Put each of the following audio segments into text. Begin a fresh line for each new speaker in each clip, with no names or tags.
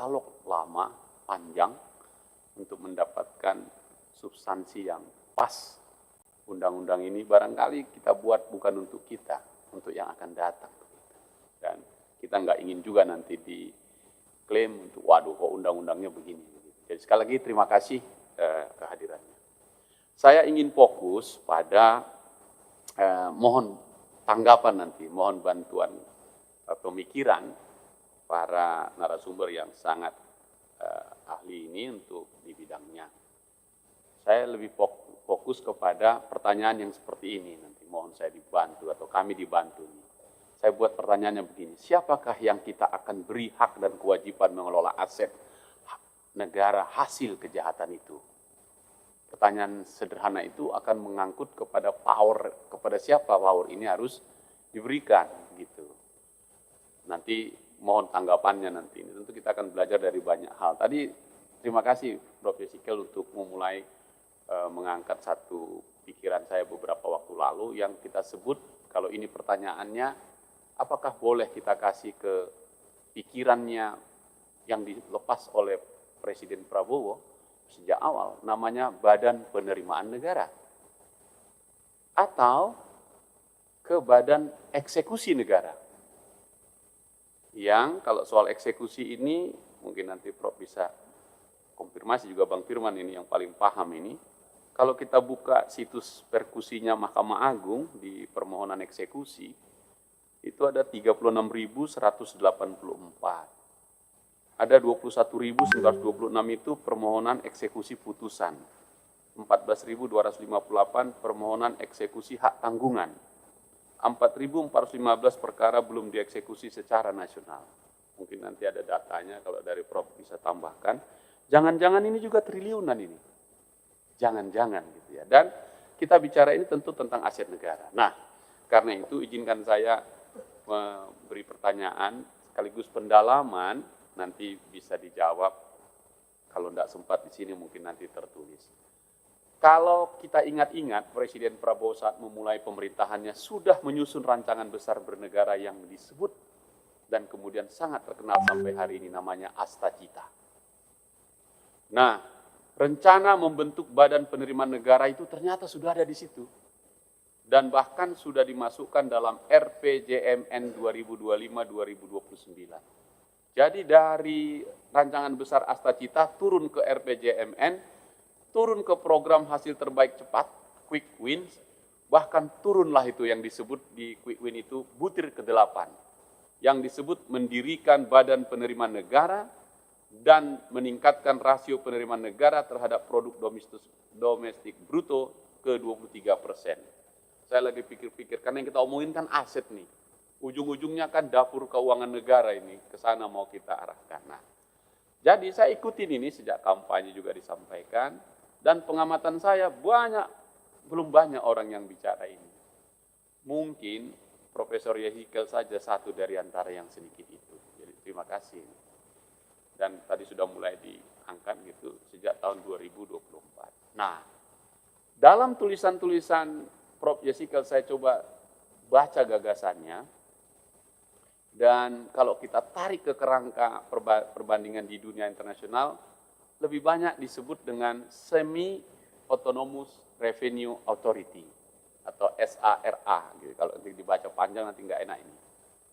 dialog lama, panjang, untuk mendapatkan substansi yang pas. Undang-undang ini barangkali kita buat bukan untuk kita, untuk yang akan datang. Dan kita nggak ingin juga nanti diklaim untuk, waduh kok undang-undangnya begini. Jadi sekali lagi terima kasih kehadirannya. Saya ingin fokus pada mohon tanggapan nanti, mohon bantuan pemikiran para narasumber yang sangat ahli ini untuk di bidangnya. Saya lebih fokus kepada pertanyaan yang seperti ini nanti, mohon saya dibantu atau kami dibantu. Saya buat pertanyaannya begini, siapakah yang kita akan beri hak dan kewajiban mengelola aset negara hasil kejahatan itu? Pertanyaan sederhana itu akan mengangkut kepada power, kepada siapa power ini harus diberikan gitu. Nanti mohon tanggapannya nanti. Tentu kita akan belajar dari banyak hal. Tadi terima kasih Prof. Yesikel untuk memulai mengangkat satu pikiran saya beberapa waktu lalu yang kita sebut, kalau ini pertanyaannya, apakah boleh kita kasih ke pikirannya yang dilepas oleh Presiden Prabowo sejak awal, namanya Badan Penerimaan Negara, atau ke Badan Eksekusi Negara. Yang kalau soal eksekusi ini, mungkin nanti Prof bisa konfirmasi juga Bang Firman ini yang paling paham ini. Kalau kita buka situs perkusinya Mahkamah Agung di permohonan eksekusi, itu ada 36.184. Ada 21.926 itu permohonan eksekusi putusan. 14.258 permohonan eksekusi hak tanggungan. 4.415 perkara belum dieksekusi secara nasional. Mungkin nanti ada datanya kalau dari Prof bisa tambahkan. Jangan-jangan ini juga triliunan ini. Jangan-jangan gitu ya. Dan kita bicara ini tentu tentang aset negara. Nah, karena itu izinkan saya memberi pertanyaan sekaligus pendalaman, nanti bisa dijawab. Kalau tidak sempat di sini mungkin nanti tertulis. Kalau kita ingat-ingat, Presiden Prabowo saat memulai pemerintahannya sudah menyusun rancangan besar bernegara yang disebut dan kemudian sangat terkenal sampai hari ini, namanya Astacita. Nah, rencana membentuk Badan Penerimaan Negara itu ternyata sudah ada di situ. Dan bahkan sudah dimasukkan dalam RPJMN 2025-2029. Jadi dari rancangan besar Astacita turun ke RPJMN, turun ke program hasil terbaik cepat, Quick Wins, bahkan turunlah itu yang disebut di Quick Win itu butir ke-8, yang disebut mendirikan Badan Penerimaan Negara dan meningkatkan rasio penerimaan negara terhadap produk domestik bruto ke 23%. Saya lagi pikir-pikir, karena yang kita omongin kan aset nih. Ujung-ujungnya kan dapur keuangan negara ini, ke sana mau kita arahkan. Nah, jadi saya ikutin ini sejak kampanye juga disampaikan, dan pengamatan saya belum banyak orang yang bicara ini. Mungkin Profesor Yesikel saja satu dari antara yang sedikit itu. Jadi terima kasih. Dan tadi sudah mulai diangkat gitu sejak tahun 2024. Nah, dalam tulisan-tulisan Prof. Yesikel saya coba baca gagasannya. Dan kalau kita tarik ke kerangka perbandingan di dunia internasional, lebih banyak disebut dengan Semi-Autonomous Revenue Authority atau SARA. Gitu. Kalau nanti dibaca panjang nanti nggak enak ini.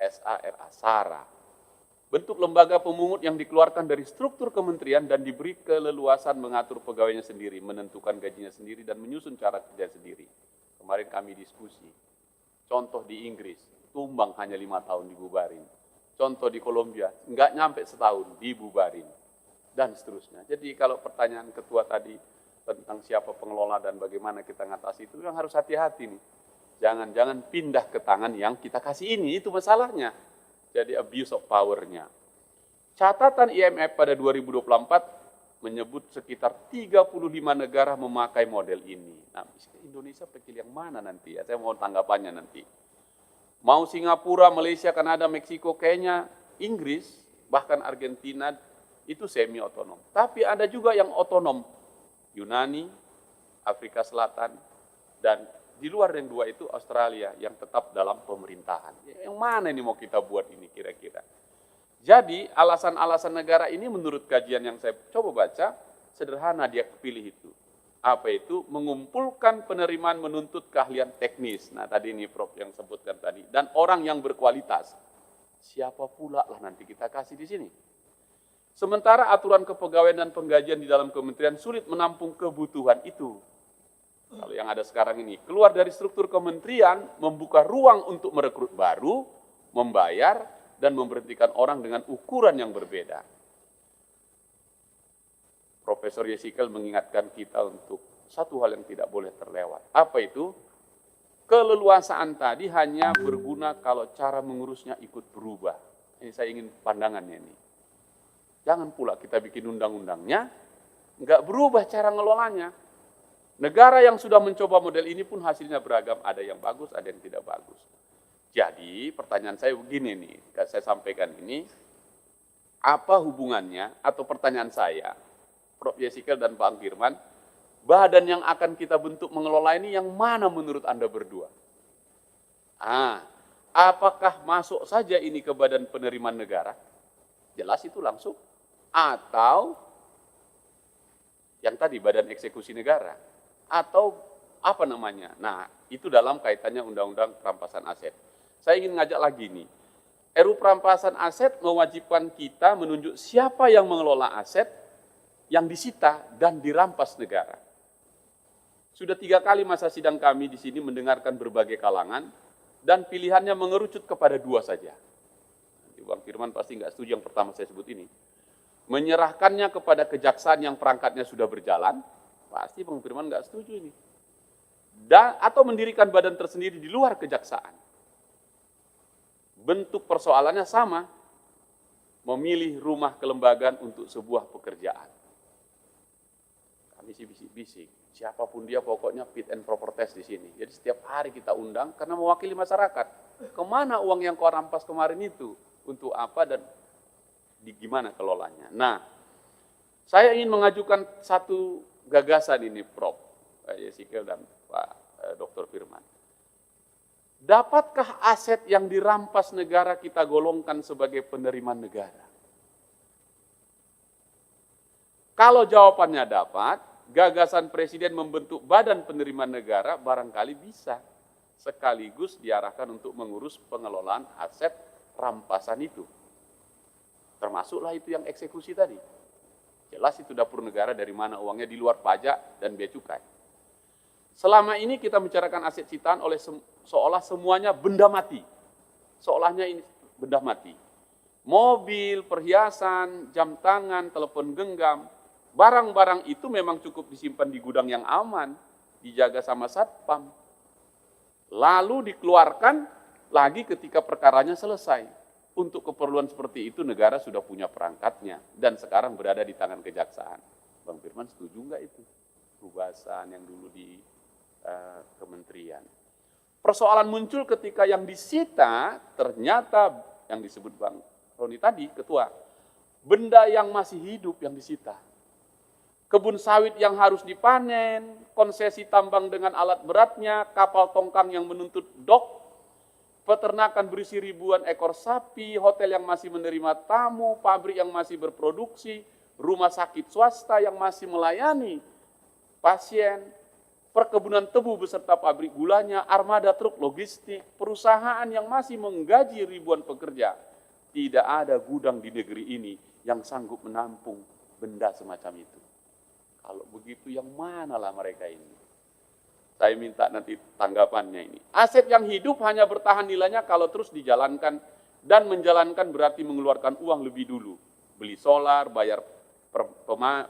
SARA, SARA. Bentuk lembaga pemungut yang dikeluarkan dari struktur kementerian dan diberi keleluasan mengatur pegawainya sendiri, menentukan gajinya sendiri, dan menyusun cara kerja sendiri. Kemarin kami diskusi. Contoh di Inggris, tumbang hanya 5 tahun dibubarin. Contoh di Kolombia, nggak nyampe setahun dibubarin. Dan seterusnya. Jadi kalau pertanyaan ketua tadi tentang siapa pengelola dan bagaimana kita ngatasi itu, yang harus hati-hati nih. Jangan-jangan pindah ke tangan yang kita kasih ini, itu masalahnya. Jadi abuse of power-nya. Catatan IMF pada 2024 menyebut sekitar 35 negara memakai model ini. Nah, Indonesia kecil yang mana nanti ya? Saya mohon tanggapannya nanti. Mau Singapura, Malaysia, Kanada, Meksiko, Kenya, Inggris, bahkan Argentina itu semi otonom. Tapi ada juga yang otonom. Yunani, Afrika Selatan, dan di luar yang dua itu Australia yang tetap dalam pemerintahan. Yang mana ini mau kita buat ini kira-kira? Jadi alasan-alasan negara ini menurut kajian yang saya coba baca, sederhana dia pilih itu. Apa itu? Mengumpulkan penerimaan menuntut keahlian teknis. Nah tadi ini Prof yang sebutkan tadi. Dan orang yang berkualitas. Siapa pula lah nanti kita kasih di sini. Sementara aturan kepegawaian dan penggajian di dalam kementerian sulit menampung kebutuhan itu. Kalau yang ada sekarang ini, keluar dari struktur kementerian, membuka ruang untuk merekrut baru, membayar, dan memberhentikan orang dengan ukuran yang berbeda. Profesor Yesikel mengingatkan kita untuk satu hal yang tidak boleh terlewat. Apa itu? Keleluasaan tadi hanya berguna kalau cara mengurusnya ikut berubah. Ini saya ingin pandangannya ini. Jangan pula kita bikin undang-undangnya, nggak berubah cara ngelolanya. Negara yang sudah mencoba model ini pun hasilnya beragam, ada yang bagus, ada yang tidak bagus. Jadi pertanyaan saya begini nih, saya sampaikan ini, apa hubungannya atau pertanyaan saya, Prof. Yesikel dan Pak Firman, badan yang akan kita bentuk mengelola ini yang mana menurut Anda berdua? Apakah masuk saja ini ke badan penerimaan negara? Jelas itu langsung. Atau yang tadi badan eksekusi negara. Atau apa namanya? Nah, itu dalam kaitannya undang-undang perampasan aset. Saya ingin ngajak lagi nih. RUU perampasan aset mewajibkan kita menunjuk siapa yang mengelola aset yang disita dan dirampas negara. Sudah 3 kali masa sidang kami di sini mendengarkan berbagai kalangan dan pilihannya mengerucut kepada 2 saja. Bang Firman pasti nggak setuju yang pertama saya sebut ini. Menyerahkannya kepada kejaksaan yang perangkatnya sudah berjalan, pasti Bang Firman nggak setuju ini. Atau mendirikan badan tersendiri di luar kejaksaan. Bentuk persoalannya sama, memilih rumah kelembagaan untuk sebuah pekerjaan. Kami sih bisik-bisik, siapapun dia pokoknya fit and proper test di sini. Jadi setiap hari kita undang karena mewakili masyarakat. Kemana uang yang kau rampas kemarin itu? Untuk apa dan gimana kelolanya? Nah, saya ingin mengajukan satu gagasan ini, Prof. Yesikel dan Pak Dr. Firman. Dapatkah aset yang dirampas negara kita golongkan sebagai penerimaan negara? Kalau jawabannya dapat, gagasan Presiden membentuk badan penerimaan negara barangkali bisa sekaligus diarahkan untuk mengurus pengelolaan aset rampasan itu. Termasuklah itu yang eksekusi tadi. Jelas itu dapur negara dari mana uangnya di luar pajak dan bea cukai. Selama ini kita membicarakan aset sitaan oleh seolah semuanya benda mati. Seolahnya ini benda mati. Mobil, perhiasan, jam tangan, telepon genggam, barang-barang itu memang cukup disimpan di gudang yang aman, dijaga sama Satpam. Lalu dikeluarkan lagi ketika perkaranya selesai. Untuk keperluan seperti itu negara sudah punya perangkatnya dan sekarang berada di tangan kejaksaan. Bang Firman setuju nggak itu? Perubahan yang dulu di kementerian. Persoalan muncul ketika yang disita ternyata yang disebut Bang Roni tadi, Ketua, benda yang masih hidup yang disita. Kebun sawit yang harus dipanen, konsesi tambang dengan alat beratnya, kapal tongkang yang menuntut dok, peternakan berisi ribuan ekor sapi, hotel yang masih menerima tamu, pabrik yang masih berproduksi, rumah sakit swasta yang masih melayani pasien, perkebunan tebu beserta pabrik gulanya, armada truk logistik, perusahaan yang masih menggaji ribuan pekerja. Tidak ada gudang di negeri ini yang sanggup menampung benda semacam itu. Kalau begitu yang manalah mereka ini? Saya minta nanti tanggapannya ini. Aset yang hidup hanya bertahan nilainya kalau terus dijalankan dan menjalankan berarti mengeluarkan uang lebih dulu. Beli solar, bayar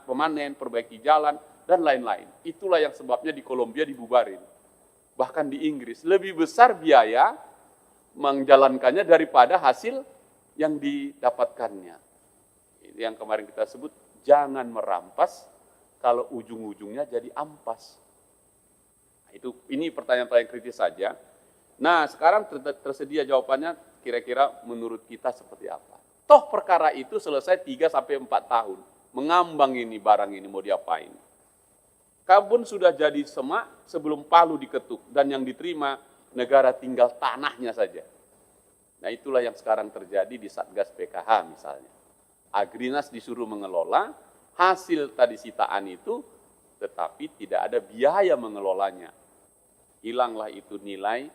pemanen, perbaiki jalan, dan lain-lain. Itulah yang sebabnya di Kolombia dibubarin. Bahkan di Inggris, lebih besar biaya menjalankannya daripada hasil yang didapatkannya. Ini yang kemarin kita sebut, jangan merampas kalau ujung-ujungnya jadi ampas. Ini pertanyaan-pertanyaan kritis saja. Nah, sekarang tersedia jawabannya kira-kira menurut kita seperti apa. Toh perkara itu selesai 3-4 tahun. Mengambang ini barang ini mau diapain. Kabun sudah jadi semak sebelum palu diketuk dan yang diterima negara tinggal tanahnya saja. Nah itulah yang sekarang terjadi di Satgas PKH misalnya. Agrinas disuruh mengelola, hasil tadi sitaan itu, tetapi tidak ada biaya mengelolanya. Hilanglah itu nilai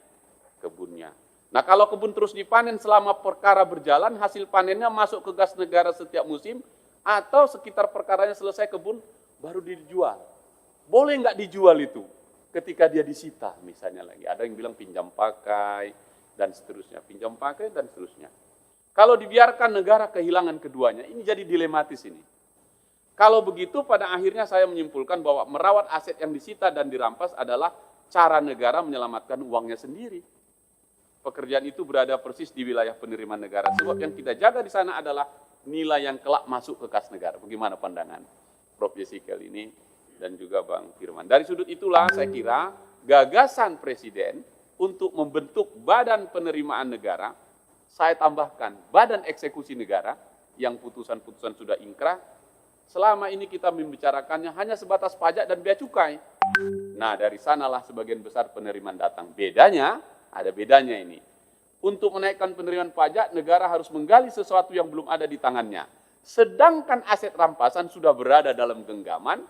kebunnya. Nah kalau kebun terus dipanen selama perkara berjalan, hasil panennya masuk ke kas negara setiap musim, atau sekitar perkaranya selesai kebun, baru dijual. Boleh nggak dijual itu ketika dia disita misalnya lagi. Ada yang bilang pinjam pakai dan seterusnya. Pinjam pakai dan seterusnya. Kalau dibiarkan negara kehilangan keduanya, ini jadi dilematis ini. Kalau begitu pada akhirnya saya menyimpulkan bahwa merawat aset yang disita dan dirampas adalah cara negara menyelamatkan uangnya sendiri. Pekerjaan itu berada persis di wilayah penerimaan negara. Sebab yang kita jaga di sana adalah nilai yang kelak masuk ke kas negara. Bagaimana pandangan Prof. Yesikel ini dan juga Bang Firman. Dari sudut itulah saya kira gagasan Presiden untuk membentuk badan penerimaan negara, saya tambahkan badan eksekusi negara yang putusan-putusan sudah ingkrah, selama ini kita membicarakannya hanya sebatas pajak dan bea cukai. Nah dari sanalah sebagian besar penerimaan datang. Ada bedanya ini. Untuk menaikkan penerimaan pajak, negara harus menggali sesuatu yang belum ada di tangannya. Sedangkan aset rampasan sudah berada dalam genggaman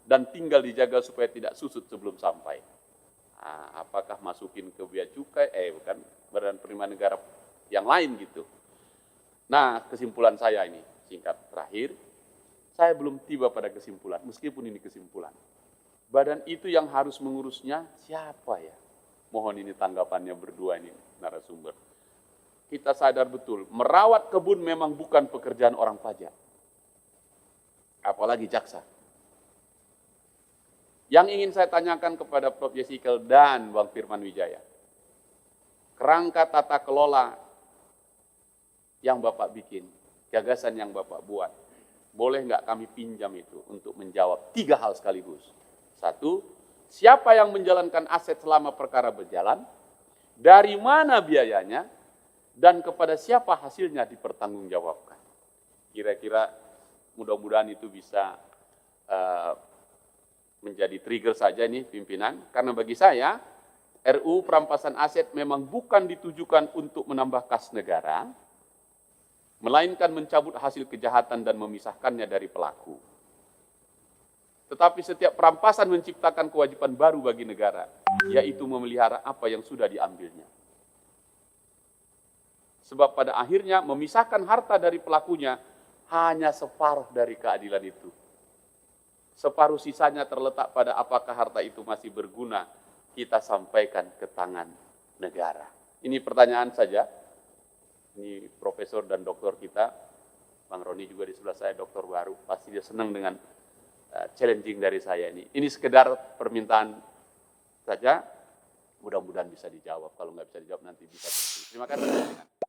dan tinggal dijaga supaya tidak susut sebelum sampai. Nah, apakah masukin ke bea cukai? Bukan, badan penerimaan negara yang lain gitu. Nah, kesimpulan saya ini, singkat terakhir, saya belum tiba pada kesimpulan, meskipun ini kesimpulan. Badan itu yang harus mengurusnya siapa ya? Mohon ini tanggapannya berdua ini narasumber. Kita sadar betul, merawat kebun memang bukan pekerjaan orang pajak. Apalagi jaksa. Yang ingin saya tanyakan kepada Prof. Yesikel dan Bang Firman Wijaya. Kerangka tata kelola yang Bapak bikin, gagasan yang Bapak buat, boleh nggak kami pinjam itu untuk menjawab 3 hal sekaligus. 1, siapa yang menjalankan aset selama perkara berjalan, dari mana biayanya, dan kepada siapa hasilnya dipertanggungjawabkan. Kira-kira mudah-mudahan itu bisa menjadi trigger saja nih pimpinan, karena bagi saya RUU perampasan aset memang bukan ditujukan untuk menambah kas negara, melainkan mencabut hasil kejahatan dan memisahkannya dari pelaku. Tetapi setiap perampasan menciptakan kewajiban baru bagi negara, yaitu memelihara apa yang sudah diambilnya. Sebab pada akhirnya memisahkan harta dari pelakunya hanya separuh dari keadilan itu. Separuh sisanya terletak pada apakah harta itu masih berguna kita sampaikan ke tangan negara. Ini pertanyaan saja. Ini profesor dan doktor kita, Bang Roni juga di sebelah saya, doktor baru, pasti dia senang dengan challenging dari saya ini. Ini sekedar permintaan saja, mudah-mudahan bisa dijawab. Kalau nggak bisa dijawab nanti bisa. Terima kasih.